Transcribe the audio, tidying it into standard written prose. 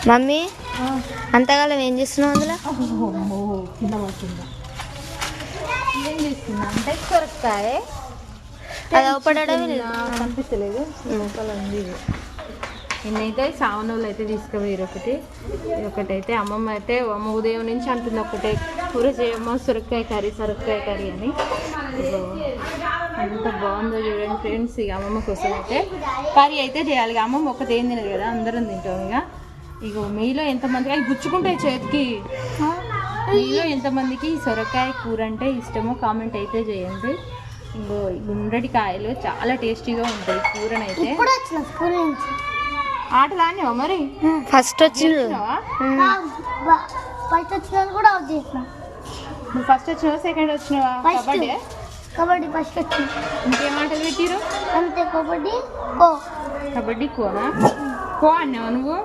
Mummy అంతకాలం ఏం చేస్తున్నావు అందులో? కింద పడుతుందా? ఏం చేస్తున్నా అంటే సొరకాయ అది అవపడడం కనిపిస్తలేదు. లోపల ఉంది ఇది. నిన్నైతే సావనోళ్ళు అయితే తీసుకుపోయారు. ఒకటి అయితే అమ్మమ్మ అయితే అమ్మ ఉదయం నుంచి అంటుంది ఒకటే కూర చేయమ్మ సొరకాయ కర్రీ అని. అంత బాగుందో చూడండి ఫ్రెండ్స్. ఇక అమ్మమ్మ కోసం అయితే కర్రీ అయితే చేయాలి. ఇక అమ్మమ్మ ఒక్కటి ఏం తినదు కదా, అందరం తింటాం. ఇక మీలో ఎంతమందికి అవి గుచ్చుకుంటాయి చేతికి, మీలో ఎంతమందికి సొరకాయ కూర అంటే ఇష్టమో కామెంట్ అయితే చేయండి. ఇంకో గుండ్రటి కాయలు చాలా టేస్టీగా ఉంటాయి కూరనైతే. ఆటలు ఆడినావా మరి? ఫస్ట్ వచ్చింది. నువ్వు ఫస్ట్ వచ్చినావా సెకండ్ వచ్చినావా? కబడ్డీ ఫస్ట్ వచ్చింది. ఇంకేం ఆటలు పెట్టిరు? అంతే కబడ్డీ కబడ్డీ కోనా? కో అన్నావా నువ్వు?